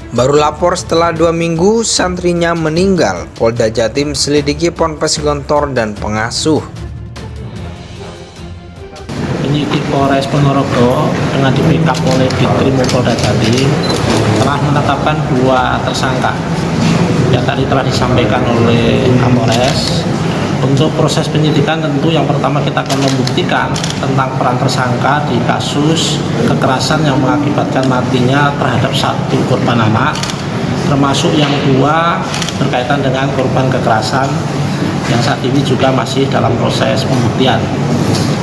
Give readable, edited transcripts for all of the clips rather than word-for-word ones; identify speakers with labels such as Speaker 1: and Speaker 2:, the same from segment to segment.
Speaker 1: Baru lapor setelah 2 minggu santrinya meninggal. Polda Jatim selidiki Ponpes Gontor dan pengasuh.
Speaker 2: Penyidik Polres Ponorogo dengan di-backup oleh Ditkrim Polda Jatim telah menetapkan 2 tersangka yang tadi telah disampaikan oleh Kapolres. Untuk proses penyidikan tentu yang pertama kita akan membuktikan tentang peran tersangka di kasus kekerasan yang mengakibatkan matinya terhadap 1 korban anak, termasuk yang 2 berkaitan dengan korban kekerasan yang saat ini juga masih dalam proses pembuktian.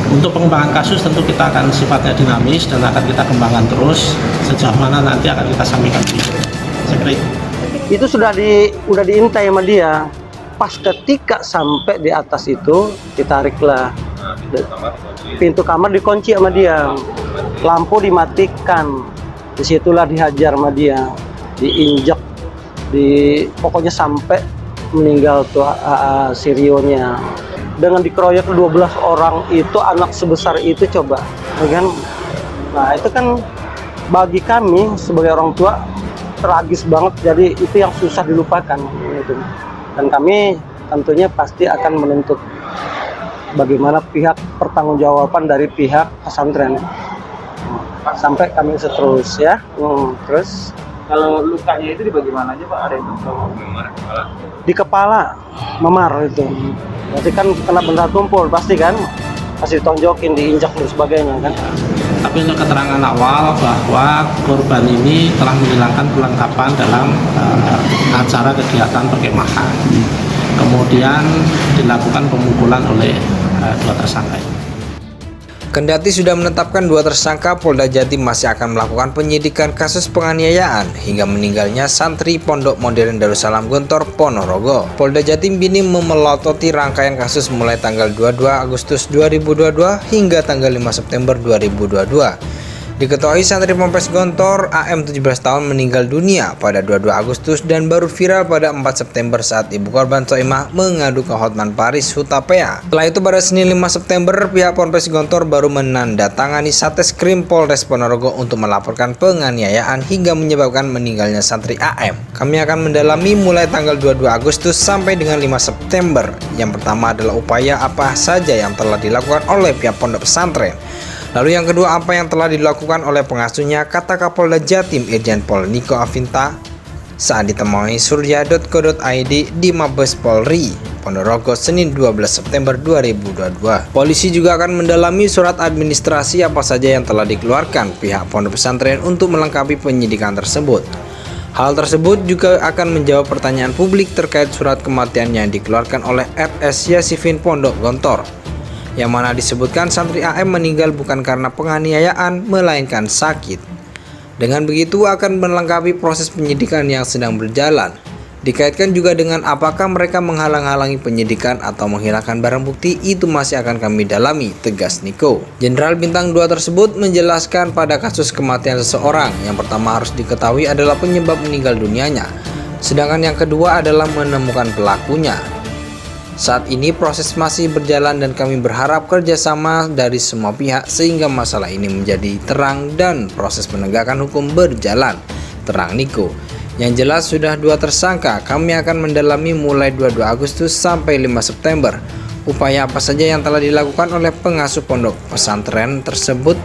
Speaker 2: Untuk pengembangan kasus tentu kita akan sifatnya dinamis dan akan kita kembangkan terus sejauh mana nanti akan kita sampaikan di sekret.
Speaker 3: Itu sudah diintai sama dia. Pas ketika sampai di atas itu ditariklah pintu kamar dikunci sama dia, lampu dimatikan, disitulah dihajar sama dia, diinjak, pokoknya sampai meninggal tuh Sirionya. Dengan dikeroyok 12 orang itu, anak sebesar itu coba, kan? Nah itu kan bagi kami sebagai orang tua tragis banget, jadi itu yang susah dilupakan gitu. Dan kami tentunya pasti akan menuntut bagaimana pihak pertanggungjawaban dari pihak pesantren sampai kami seterus ya. Terus
Speaker 4: kalau lukanya itu di bagian mana aja Pak? Ada itu?
Speaker 3: Di kepala, memar itu. Berarti kan kena benda tumpul pasti kan, pasti ditonjokin, diinjak dan sebagainya kan.
Speaker 2: Tapi untuk keterangan awal bahwa korban ini telah menghilangkan perlengkapan dalam acara kegiatan perkemahan. Kemudian dilakukan pemukulan oleh 2 tersangka.
Speaker 1: Kendati sudah menetapkan 2 tersangka, Polda Jatim masih akan melakukan penyidikan kasus penganiayaan hingga meninggalnya santri Pondok Modern Darussalam Gontor, Ponorogo. Polda Jatim kini memelototi rangkaian kasus mulai tanggal 22 Agustus 2022 hingga tanggal 5 September 2022. Diketahui santri Ponpes Gontor AM 17 tahun meninggal dunia pada 22 Agustus dan baru viral pada 4 September saat ibu korban Soimah mengadu ke Hotman Paris Hutapea. Setelah itu pada Senin 5 September pihak Ponpes Gontor baru menandatangani Satreskrim Polres Ponorogo untuk melaporkan penganiayaan hingga menyebabkan meninggalnya santri AM. Kami akan mendalami mulai tanggal 22 Agustus sampai dengan 5 September. Yang pertama adalah upaya apa saja yang telah dilakukan oleh pihak pondok pesantren. Lalu yang kedua, apa yang telah dilakukan oleh pengasuhnya, kata Kapolda Jatim Irjen Pol Niko Afinta saat ditemui surya.co.id di Mabes Polri, Ponorogo, Senin 12 September 2022. Polisi juga akan mendalami surat administrasi apa saja yang telah dikeluarkan pihak pondok pesantren untuk melengkapi penyidikan tersebut. Hal tersebut juga akan menjawab pertanyaan publik terkait surat kematian yang dikeluarkan oleh RS Yasifin Pondok Gontor, yang mana disebutkan santri AM meninggal bukan karena penganiayaan melainkan sakit. Dengan begitu akan melengkapi proses penyidikan yang sedang berjalan. Dikaitkan juga dengan apakah mereka menghalang-halangi penyidikan atau menghilangkan barang bukti, itu masih akan kami dalami, tegas Niko. Jenderal Bintang 2 tersebut menjelaskan pada kasus kematian seseorang, yang pertama harus diketahui adalah penyebab meninggal dunianya, sedangkan yang kedua adalah menemukan pelakunya. Saat ini proses masih berjalan dan kami berharap kerjasama dari semua pihak sehingga masalah ini menjadi terang dan proses penegakan hukum berjalan, terang Niko. Yang jelas sudah 2 tersangka, kami akan mendalami mulai 22 Agustus sampai 5 September. Upaya apa saja yang telah dilakukan oleh pengasuh pondok pesantren tersebut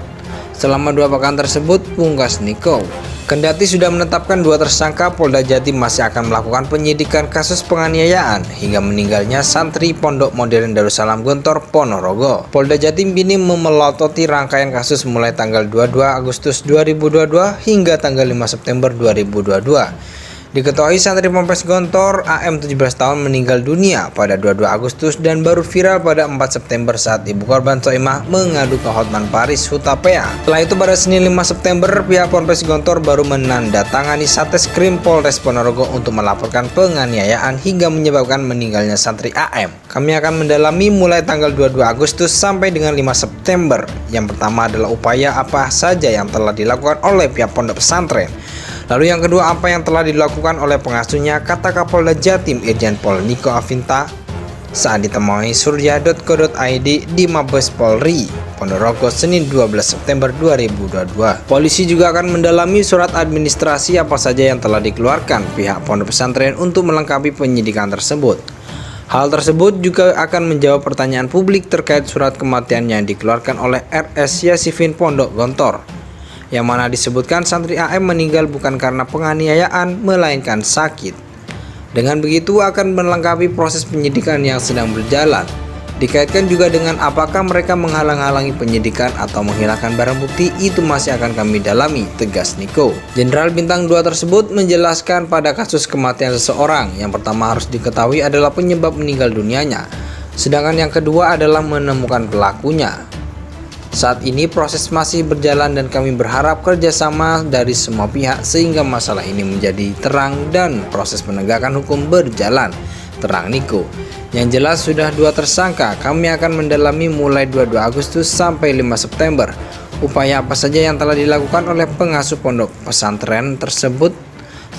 Speaker 1: selama 2 pekan tersebut, pungkas Niko. Kendati sudah menetapkan 2 tersangka, Polda Jatim masih akan melakukan penyidikan kasus penganiayaan hingga meninggalnya santri Pondok Modern Darussalam Gontor, Ponorogo. Polda Jatim kini memelototi rangkaian kasus mulai tanggal 22 Agustus 2022 hingga tanggal 5 September 2022. Diketahui santri Ponpes Gontor AM 17 tahun meninggal dunia pada 22 Agustus dan baru viral pada 4 September saat ibu korban Soimah mengadu ke Hotman Paris Hutapea. Setelah itu pada Senin 5 September pihak Ponpes Gontor baru menandatangani Satreskrim Polres Ponorogo untuk melaporkan penganiayaan hingga menyebabkan meninggalnya santri AM. Kami akan mendalami mulai tanggal 22 Agustus sampai dengan 5 September. Yang pertama adalah upaya apa saja yang telah dilakukan oleh pihak pondok pesantren. Lalu yang kedua, apa yang telah dilakukan oleh pengasuhnya, kata Kapolda Jatim Irjen Pol Niko Afinta saat ditemui surya.co.id di Mabes Polri, Ponorogo, Senin 12 September 2022. Polisi juga akan mendalami surat administrasi apa saja yang telah dikeluarkan pihak pondok pesantren untuk melengkapi penyidikan tersebut. Hal tersebut juga akan menjawab pertanyaan publik terkait surat kematian yang dikeluarkan oleh RS Yasifin Pondok Gontor, yang mana disebutkan santri AM meninggal bukan karena penganiayaan melainkan sakit. Dengan begitu akan melengkapi proses penyidikan yang sedang berjalan. Dikaitkan juga dengan apakah mereka menghalang-halangi penyidikan atau menghilangkan barang bukti, itu masih akan kami dalami, tegas Niko. Jenderal Bintang 2 tersebut menjelaskan pada kasus kematian seseorang, yang pertama harus diketahui adalah penyebab meninggal dunianya, sedangkan yang kedua adalah menemukan pelakunya. Saat ini proses masih berjalan dan kami berharap kerjasama dari semua pihak sehingga masalah ini menjadi terang dan proses penegakan hukum berjalan, terang Niko. Yang jelas sudah 2 tersangka, kami akan mendalami mulai 22 Agustus sampai 5 September. Upaya apa saja yang telah dilakukan oleh pengasuh pondok pesantren tersebut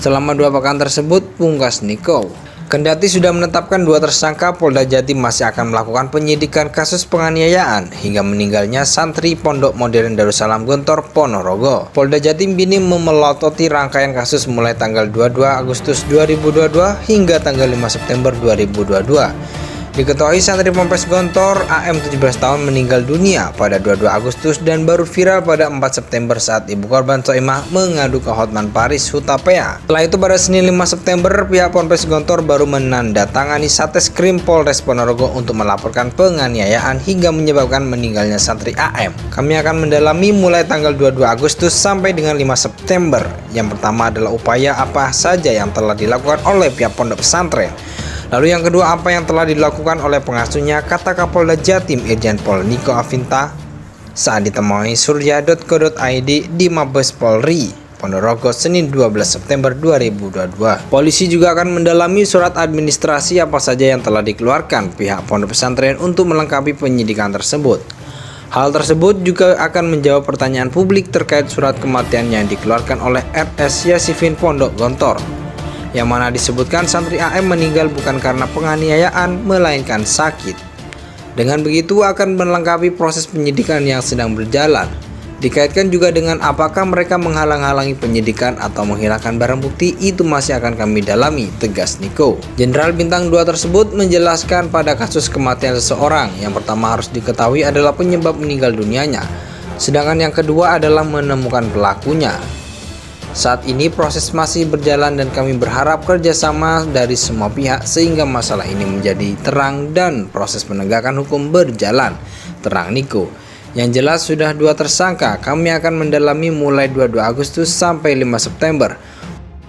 Speaker 1: selama 2 pekan tersebut, pungkas Niko. Kendati sudah menetapkan 2 tersangka, Polda Jatim masih akan melakukan penyidikan kasus penganiayaan hingga meninggalnya santri Pondok Modern Darussalam Gontor, Ponorogo. Polda Jatim kini memelototi rangkaian kasus mulai tanggal 22 Agustus 2022 hingga tanggal 5 September 2022. Diketahui santri Ponpes Gontor AM 17 tahun meninggal dunia pada 22 Agustus dan baru viral pada 4 September saat ibu korban Soimah mengadu ke Hotman Paris Hutapea. Setelah itu pada Senin 5 September pihak Ponpes Gontor baru menandatangani Satreskrim Polres Ponorogo untuk melaporkan penganiayaan hingga menyebabkan meninggalnya santri AM. Kami akan mendalami mulai tanggal 22 Agustus sampai dengan 5 September. Yang pertama adalah upaya apa saja yang telah dilakukan oleh pihak pondok pesantren. Lalu yang kedua, apa yang telah dilakukan oleh pengasuhnya, kata Kapolda Jatim Irjen Pol Niko Afinta saat ditemui surya.co.id di Mabes Polri, Ponorogo, Senin 12 September 2022. Polisi juga akan mendalami surat administrasi apa saja yang telah dikeluarkan pihak pondok pesantren untuk melengkapi penyidikan tersebut. Hal tersebut juga akan menjawab pertanyaan publik terkait surat kematian yang dikeluarkan oleh RS Yasifin Pondok Gontor, yang mana disebutkan santri AM meninggal bukan karena penganiayaan melainkan sakit. Dengan begitu akan melengkapi proses penyidikan yang sedang berjalan. Dikaitkan juga dengan apakah mereka menghalang-halangi penyidikan atau menghilangkan barang bukti, itu masih akan kami dalami, tegas Niko. Jenderal Bintang 2 tersebut menjelaskan pada kasus kematian seseorang, yang pertama harus diketahui adalah penyebab meninggal dunianya, sedangkan yang kedua adalah menemukan pelakunya. Saat ini proses masih berjalan dan kami berharap kerjasama dari semua pihak sehingga masalah ini menjadi terang dan proses penegakan hukum berjalan, terang Niko. Yang jelas sudah 2 tersangka, kami akan mendalami mulai 22 Agustus sampai 5 September.